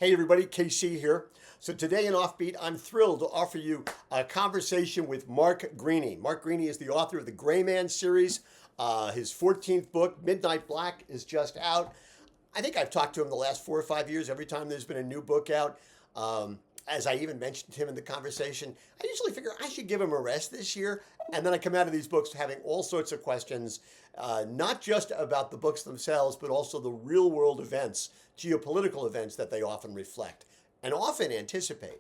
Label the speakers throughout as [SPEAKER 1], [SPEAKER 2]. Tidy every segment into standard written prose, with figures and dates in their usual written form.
[SPEAKER 1] Hey everybody, KC here. So today in Offbeat, I'm thrilled to offer you a conversation with Mark Greaney. Mark Greaney is the author of the Gray Man series. His 14th book, Midnight Black, is just out. I think I've talked to him the last 4 or 5 years, every time there's been a new book out. As I even mentioned to him in the conversation, I usually figure I should give him a rest this year. And then I come out of these books having all sorts of questions, not just about the books themselves, but also the real world events, geopolitical events that they often reflect and often anticipate.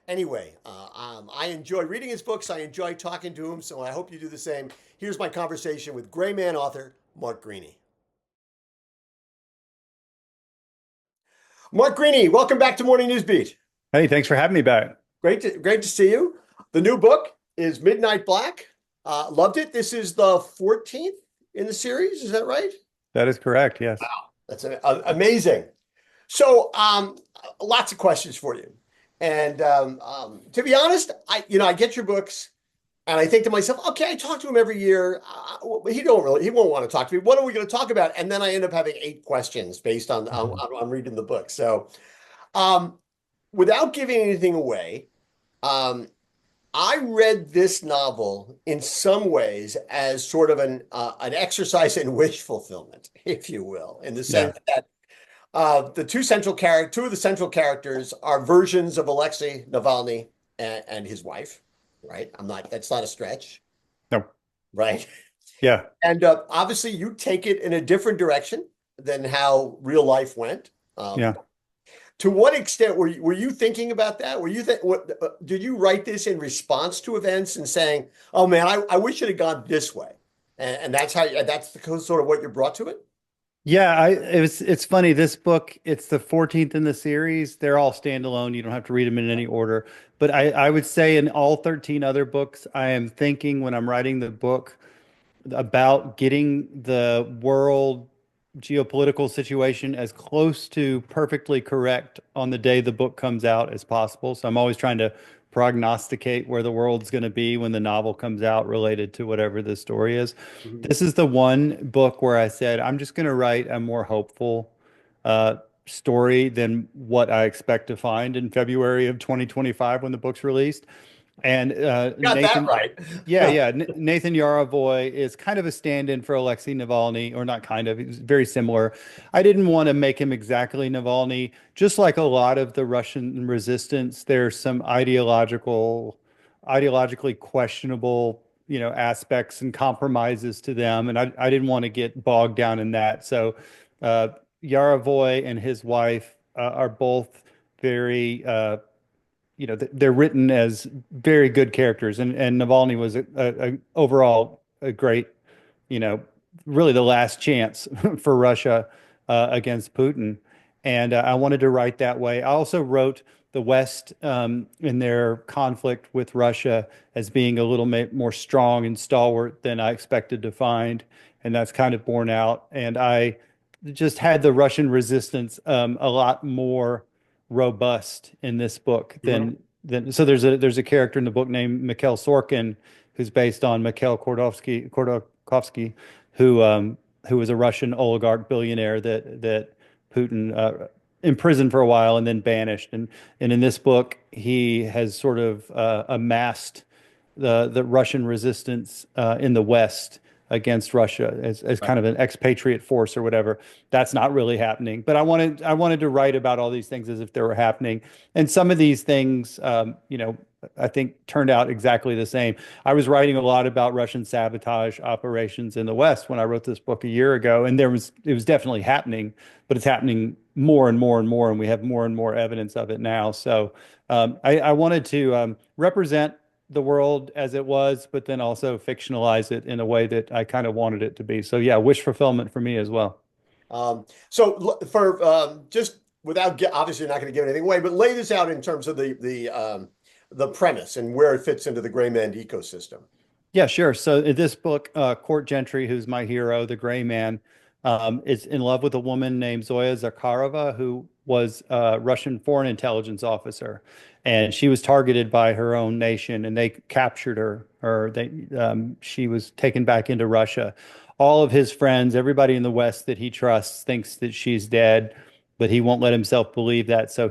[SPEAKER 1] Anyway, I enjoy reading his books. I enjoy talking to him, so I hope you do the same. Here's my conversation with Gray Man author Mark Greaney. Mark Greaney, welcome back to Morning News Beat.
[SPEAKER 2] Hey, thanks for having me back.
[SPEAKER 1] Great to see you. The new book is Midnight Black. Loved it. This is the 14th in the series. Is that right?
[SPEAKER 2] That is correct. Yes.
[SPEAKER 1] That's amazing. So, lots of questions for you. And to be honest, I get your books, and I think to myself, okay, I talk to him every year. He won't want to talk to me. What are we going to talk about? And then I end up having 8 questions based on reading the book. So, without giving anything away, I read this novel in some ways as sort of an exercise in wish fulfillment, if you will, in the sense that two of the central characters are versions of Alexei Navalny and his wife, right? That's not a stretch,
[SPEAKER 2] No.
[SPEAKER 1] right?
[SPEAKER 2] Yeah.
[SPEAKER 1] And obviously, you take it in a different direction than how real life went.
[SPEAKER 2] Yeah.
[SPEAKER 1] To what extent were you thinking about that? Did you write this in response to events and saying, "Oh man, I wish it had gone this way," and that's sort of what you brought to it?
[SPEAKER 2] Yeah, it's funny. This book, it's the 14th in the series. They're all standalone. You don't have to read them in any order. But I would say in all 13 other books, I am thinking when I'm writing the book about getting the world geopolitical situation as close to perfectly correct on the day the book comes out as possible. So I'm always trying to prognosticate where the world's going to be when the novel comes out related to whatever the story is.
[SPEAKER 1] Mhm.
[SPEAKER 2] This is the one book where I said, I'm just going to write a more hopeful story than what I expect to find in February of 2025 when the book's released. And
[SPEAKER 1] Got that
[SPEAKER 2] Nathan,
[SPEAKER 1] right.
[SPEAKER 2] yeah. Nathan Yaravoy is kind of a stand-in for Alexei Navalny, or not kind of, he's very similar. I didn't want to make him exactly Navalny. Just like a lot of the Russian resistance, there's some ideologically questionable, aspects and compromises to them. And I didn't want to get bogged down in that. So uh, Yaravoy and his wife are both very they're written as very good characters, and Navalny was overall a great, you know, really the last chance for Russia against Putin, and I wanted to write that way. I also wrote the West in their conflict with Russia as being a little more strong and stalwart than I expected to find, and that's kind of borne out. And I just had the Russian resistance a lot more robust in this book
[SPEAKER 1] Mhm.
[SPEAKER 2] than so there's a character in the book named Mikhail Sorkin who's based on Mikhail Khodorkovsky who was a Russian oligarch billionaire that Putin imprisoned for a while and then banished, and in this book he has sort of amassed the Russian resistance in the West against Russia as
[SPEAKER 1] Right.
[SPEAKER 2] kind of an expatriate force or whatever. That's not really happening. But I wanted to write about all these things as if they were happening. And some of these things, I think turned out exactly the same. I was writing a lot about Russian sabotage operations in the West when I wrote this book a year ago, and it was definitely happening, but it's happening more and more and more, and we have more and more evidence of it now. So I wanted to represent the world as it was, but then also fictionalize it in a way that I kind of wanted it to be. So yeah, wish fulfillment for me as well.
[SPEAKER 1] For just without obviously you're not going to give anything away, but lay this out in terms of the premise and where it fits into the Gray Man ecosystem.
[SPEAKER 2] Yeah, sure. So in this book, Court Gentry, who's my hero, the gray man, is in love with a woman named Zoya Zakharova, who was a Russian foreign intelligence officer. And she was targeted by her own nation, and they captured her, she was taken back into Russia. All of his friends, everybody in the West that he trusts, thinks that she's dead. but he won't let himself believe that. So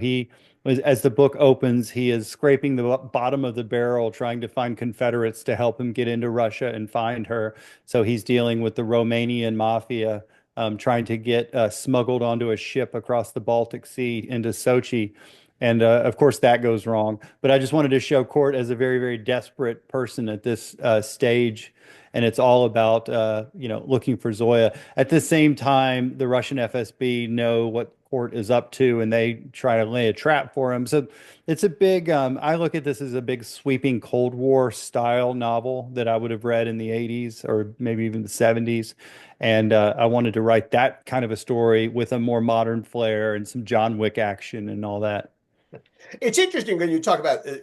[SPEAKER 2] as the book opens, he is scraping the bottom of the barrel, trying to find Confederates to help him get into Russia and find her. So he's dealing with the Romanian mafia, trying to get smuggled onto a ship across the Baltic Sea into Sochi. And of course, that goes wrong. But I just wanted to show Court as a very, very desperate person at this stage. And it's all about, looking for Zoya. At the same time, the Russian FSB know what Court is up to, and they try to lay a trap for him. So it's a big, I look at this as a big sweeping Cold War style novel that I would have read in the 80s or maybe even the 70s. And I wanted to write that kind of a story with a more modern flair and some John Wick action and all that.
[SPEAKER 1] It's interesting when you talk about the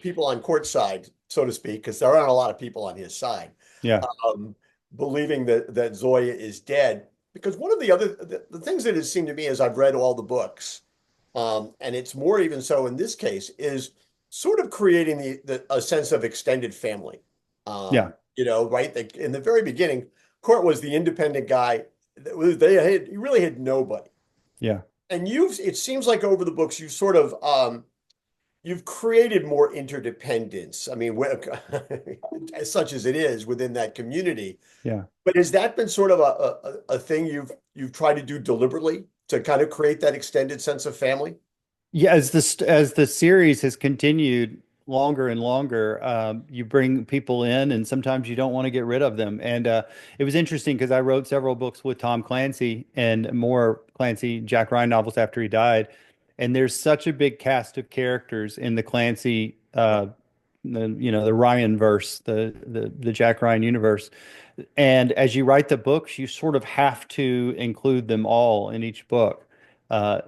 [SPEAKER 1] people on Court's side, so to speak, because there aren't a lot of people on his side,
[SPEAKER 2] Yeah,
[SPEAKER 1] um, believing that Zoya is dead. Because one of the things that has seemed to me as I've read all the books, and it's more even so in this case, is sort of creating a sense of extended family.
[SPEAKER 2] yeah,
[SPEAKER 1] Right? In the very beginning, Court was the independent guy. He really had nobody.
[SPEAKER 2] yeah.
[SPEAKER 1] And it seems like over the books, you've sort of you've created more interdependence. I mean, as such as it is within that community.
[SPEAKER 2] Yeah.
[SPEAKER 1] But has that been sort of a thing you've tried to do deliberately to kind of create that extended sense of family?
[SPEAKER 2] Yeah, as the series has continued longer and longer, you bring people in, and sometimes you don't want to get rid of them. And it was interesting because I wrote several books with Tom Clancy and more Clancy Jack Ryan novels after he died. And there's such a big cast of characters in the Clancy, the Ryan verse, the Jack Ryan universe. And as you write the books, you sort of have to include them all in each book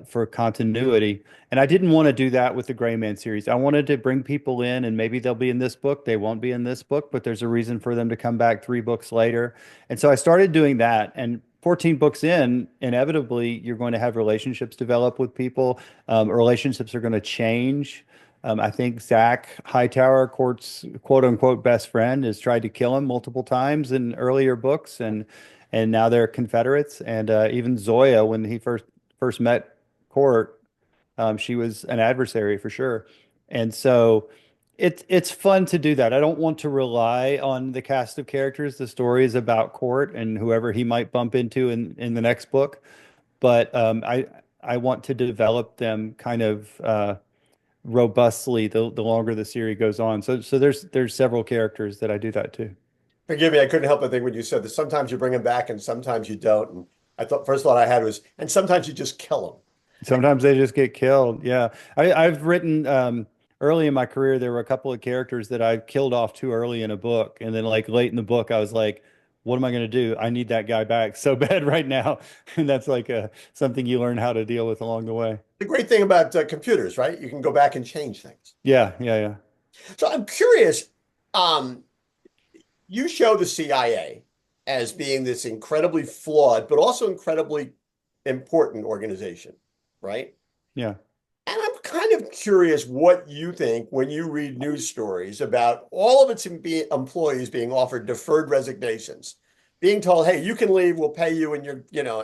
[SPEAKER 2] for continuity. And I didn't want to do that with the Gray Man series. I wanted to bring people in, and maybe they'll be in this book. They won't be in this book, but there's a reason for them to come back 3 books later. And so I started doing that. And 14 books in, inevitably, you're going to have relationships develop with people. Relationships are going to change. I think Zach Hightower, Court's quote unquote best friend, has tried to kill him multiple times in earlier books, and now they're Confederates. And even Zoya, when he first met Court, she was an adversary for sure. And so it's fun to do that. I don't want to rely on the cast of characters. The story is about Court and whoever he might bump into in the next book. But I want to develop them kind of robustly the longer the series goes on. So there's several characters that I do that too.
[SPEAKER 1] Forgive me, I couldn't help but think when you said that sometimes you bring them back and sometimes you don't. And I thought first thought I had was, and sometimes you just kill
[SPEAKER 2] Sometimes they just get killed. Yeah. I've written early in my career, there were a couple of characters that I killed off too early in a book. And then like late in the book, I was like, what am I going to do? I need that guy back so bad right now. And that's like something you learn how to deal with along the way.
[SPEAKER 1] The great thing about computers, right? You can go back and change things.
[SPEAKER 2] Yeah, yeah, yeah.
[SPEAKER 1] So I'm curious, um, you show the CIA as being this incredibly flawed, but also incredibly important organization, right?
[SPEAKER 2] Yeah.
[SPEAKER 1] And I'm kind of curious what you think when you read news stories about all of its employees being offered deferred resignations, being told, "Hey, you can leave. We'll pay you, and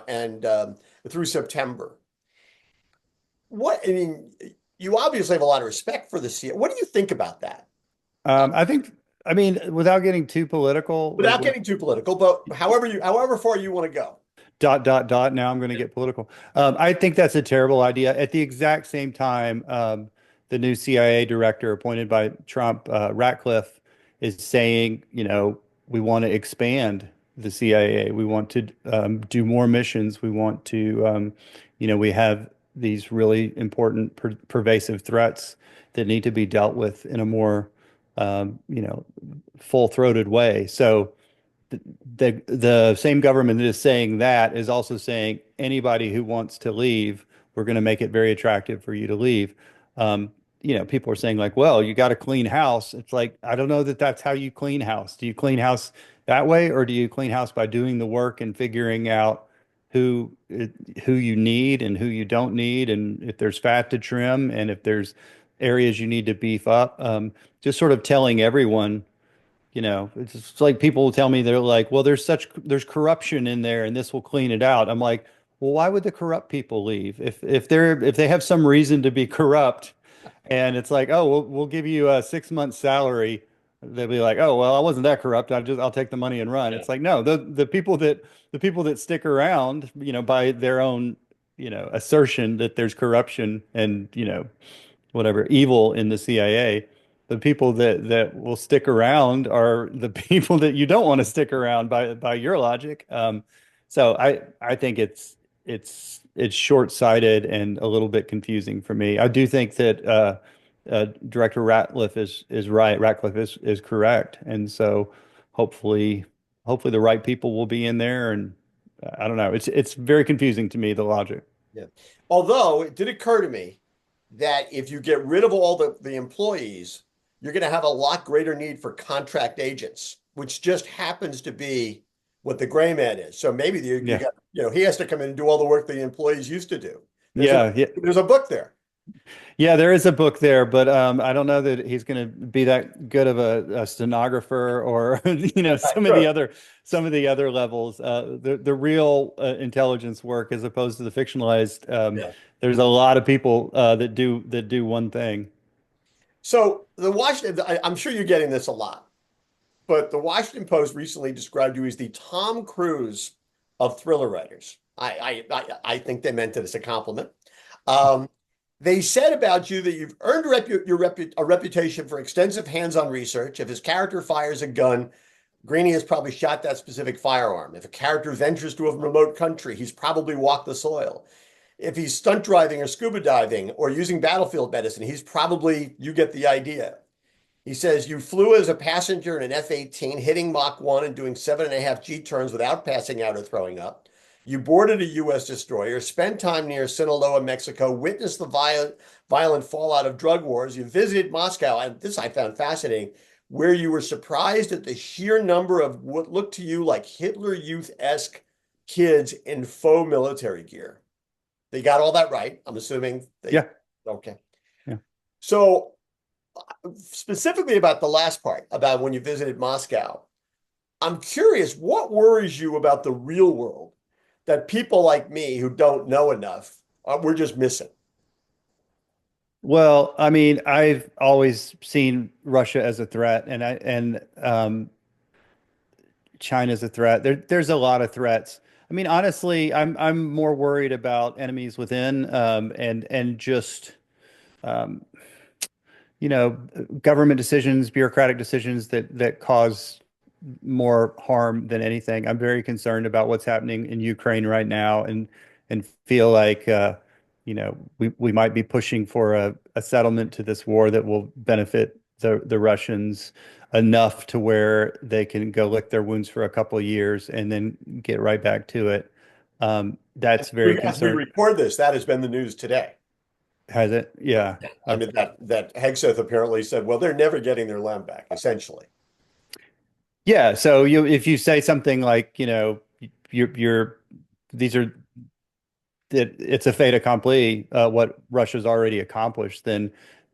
[SPEAKER 1] and through September." I mean, you obviously have a lot of respect for the CIA. What do you think about that?
[SPEAKER 2] I think, I mean, without getting too political,
[SPEAKER 1] Without getting too political, but however far you want to go.
[SPEAKER 2] dot dot dot. Now I'm going to get political. I think that's a terrible idea. At the exact same time, the new CIA director appointed by Trump, Ratcliffe, is saying, we want to expand the CIA. We want to do more missions. We want to, we have these really important, pervasive threats that need to be dealt with in a more, full-throated way. So the same government that is saying that is also saying anybody who wants to leave, we're going to make it very attractive for you to leave. People are saying like, well, you got to clean house. It's like, I don't know that that's how you clean house. Do you clean house that way, or do you clean house by doing the work and figuring out who who you need and who you don't need, and if there's fat to trim, and if there's areas you need to beef up, just sort of telling everyone. It's like people will tell me they're like, well, there's corruption in there and this will clean it out. I'm like, well, why would the corrupt people leave? If they have some reason to be corrupt, and it's like, oh, we'll give you a 6 month salary, they'll be like, oh, well, I wasn't that corrupt. I'll take the money and run.
[SPEAKER 1] Yeah.
[SPEAKER 2] It's like, no, the people that stick around, by their own, assertion that there's corruption and, whatever evil in the CIA, the people that will stick around are the people that you don't want to stick around by your logic. So I think it's short-sighted and a little bit confusing for me. I do think that Director Ratcliffe is right. Ratcliffe is correct, and so hopefully hopefully the right people will be in there. And I don't know. It's very confusing to me, the logic.
[SPEAKER 1] Yeah. Although it did occur to me that if you get rid of all the employees, you're going to have a lot greater need for contract agents, which just happens to be what the gray man is. So maybe you
[SPEAKER 2] Yeah.
[SPEAKER 1] got, he has to come in and do all the work the employees used to do. There's a
[SPEAKER 2] Yeah, yeah.
[SPEAKER 1] there's a book there.
[SPEAKER 2] Yeah, there is a book there, but I don't know that he's going to be that good of a stenographer or
[SPEAKER 1] Right, sure.
[SPEAKER 2] some of the other levels. The real intelligence work as opposed to the fictionalized.
[SPEAKER 1] Yeah.
[SPEAKER 2] There's a lot of people that do one thing.
[SPEAKER 1] So the Washington, I'm sure you're getting this a lot, but the Washington Post recently described you as the Tom Cruise of thriller writers. I think they meant it as a compliment. Um, they said about you that you've earned a reputation for extensive hands-on research. If his character fires a gun, Greaney has probably shot that specific firearm. If a character ventures to a remote country, he's probably walked the soil. If he's stunt driving or scuba diving or using battlefield medicine, he's probably, you get the idea. He says you flew as a passenger in an F-18, hitting Mach 1 and doing 7.5 G turns without passing out or throwing up. You boarded a U.S. destroyer, spent time near Sinaloa, Mexico, witnessed the violent fallout of drug wars. You visited Moscow, and this I found fascinating, where you were surprised at the sheer number of what looked to you like Hitler Youth-esque kids in faux military gear. They got all that right. I'm assuming they,
[SPEAKER 2] Yeah,
[SPEAKER 1] okay.
[SPEAKER 2] yeah.
[SPEAKER 1] So specifically about the last part, about when you visited Moscow, I'm curious, what worries you about the real world that people like me who don't know enough, we're just missing?
[SPEAKER 2] Well, I mean, I've always seen Russia as a threat, and China's a threat. There's a lot of threats. I mean, honestly, I'm more worried about enemies within, and just um, you know, government decisions, bureaucratic decisions that cause more harm than anything. I'm very concerned about what's happening in Ukraine right now, and feel like we might be pushing for a settlement to this war that will benefit the Russians enough to where they can go lick their wounds for a couple of years and then get right back to it. That's very
[SPEAKER 1] As we
[SPEAKER 2] concerned.
[SPEAKER 1] record this, that has been the news today.
[SPEAKER 2] Has it? Yeah.
[SPEAKER 1] I mean, that Hegseth apparently said, well, they're never getting their land back, essentially.
[SPEAKER 2] Yeah. So if you say something like, you're these are that it's a fait accompli, what Russia's already accomplished, then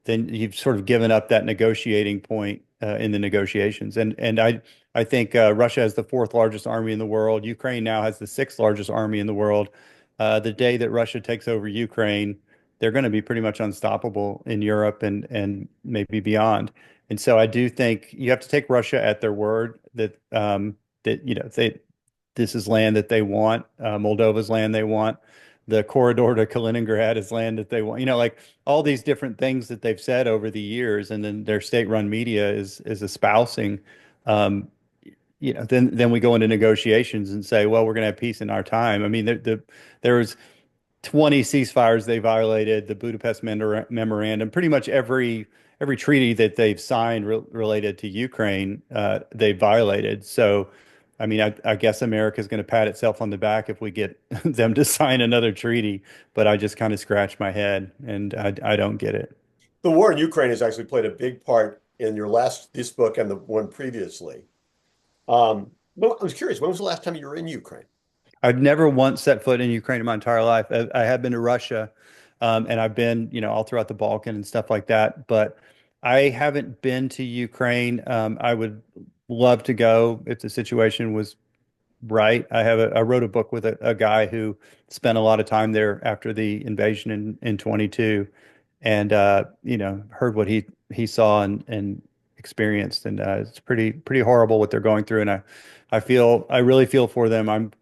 [SPEAKER 2] you've sort of given up that negotiating point in the negotiations. And I think Russia has the fourth largest army in the world. Ukraine now has the sixth largest army in the world. The day that Russia takes over Ukraine, they're going to be pretty much unstoppable in Europe and maybe beyond. And so I do think you have to take Russia at their word that this is land that they want, Moldova's land they want, the corridor to Kaliningrad is land that they want, like all these different things that they've said over the years, and then their state-run media is espousing. Um, then we go into negotiations and say, well, we're going to have peace in our time. I mean, there was 20 ceasefires they violated, the Budapest memorandum, pretty much every treaty that they've signed related to Ukraine, they violated. So, I mean, I guess America's going to pat itself on the back if we get them to sign another treaty, but I just kind of scratch my head and I don't get it.
[SPEAKER 1] The war in Ukraine has actually played a big part in this book and the one previously. Well, I was curious, when was the last time you were in Ukraine?
[SPEAKER 2] I've never once set foot in Ukraine in my entire life. I have been to Russia, and I've been, all throughout the Balkan and stuff like that. But I haven't been to Ukraine. I would love to go if the situation was right. I wrote a book with a guy who spent a lot of time there after the invasion in 22, and heard what he saw and experienced, and it's pretty horrible what they're going through, and I really feel for them.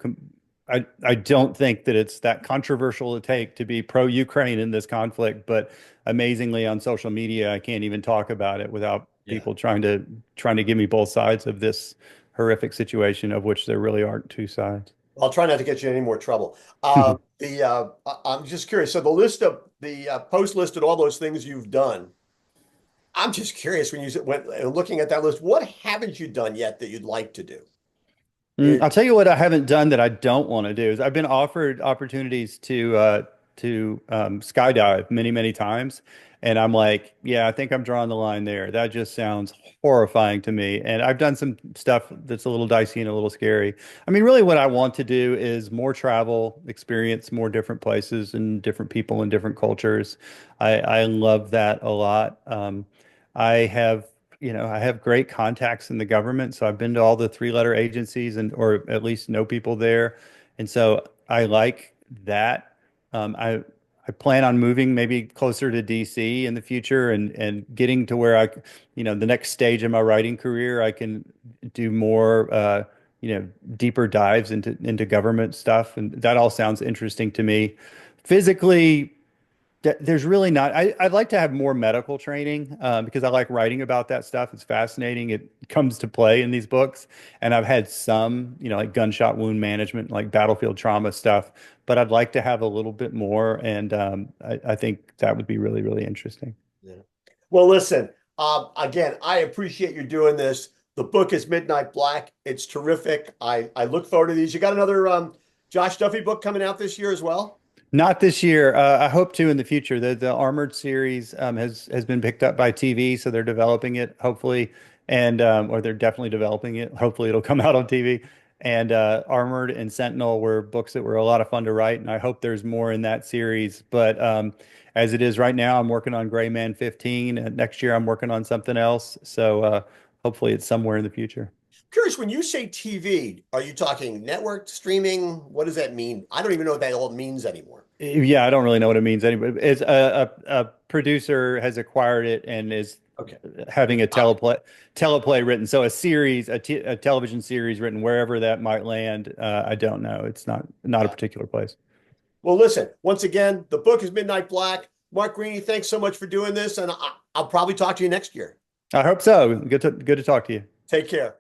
[SPEAKER 2] I don't think that it's that controversial to take to be pro-Ukraine in this conflict, but amazingly on social media, I can't even talk about it without
[SPEAKER 1] Yeah.
[SPEAKER 2] people trying to give me both sides of this horrific situation, of which there really aren't two sides.
[SPEAKER 1] I'll try not to get you in any more trouble. I'm just curious. So the list of the post listed all those things you've done. I'm just curious when looking at that list, what haven't you done yet that you'd like to do?
[SPEAKER 2] I'll tell you what I haven't done that I don't want to do is I've been offered opportunities to skydive many times, and I'm like, yeah, I think I'm drawing the line there. That just sounds horrifying to me. And I've done some stuff that's a little dicey and a little scary. I mean, really, what I want to do is more travel, experience more different places and different people and different cultures. I love that a lot. I have I have great contacts in the government, so I've been to all the three-letter agencies and or at least know people there, and so I like that. I plan on moving maybe closer to DC in the future and getting to where the next stage in my writing career, I can do more, deeper dives into government stuff, and that all sounds interesting to me. Physically, there's really not. I'd like to have more medical training because I like writing about that stuff. It's fascinating. It comes to play in these books. And I've had some, like gunshot wound management, like battlefield trauma stuff, but I'd like to have a little bit more. And I think that would be really interesting.
[SPEAKER 1] Yeah. Well, listen, again, I appreciate you doing this. The book is Midnight Black. It's terrific. I look forward to these. You got another Josh Duffy book coming out this year as well?
[SPEAKER 2] Not this year. I hope to in the future. The Armored series has been picked up by TV, so they're developing it hopefully, and or they're definitely developing it. Hopefully, it'll come out on TV. And Armored and Sentinel were books that were a lot of fun to write, and I hope there's more in that series. But as it is right now, I'm working on Gray Man 15, and next year I'm working on something else. So hopefully, it's somewhere in the future.
[SPEAKER 1] Curious, when you say TV, are you talking network streaming? What does that mean? I don't even know what that all means anymore.
[SPEAKER 2] Yeah, I don't really know what it means anyway. It's a producer has acquired it and is
[SPEAKER 1] Okay.
[SPEAKER 2] having a teleplay written. So a series, a television series written wherever that might land. I don't know. It's not a particular place.
[SPEAKER 1] Well, listen, once again, the book is Midnight Black. Mark Greaney, thanks so much for doing this, and I'll probably talk to you next year.
[SPEAKER 2] I hope so. Good to talk to you.
[SPEAKER 1] Take care.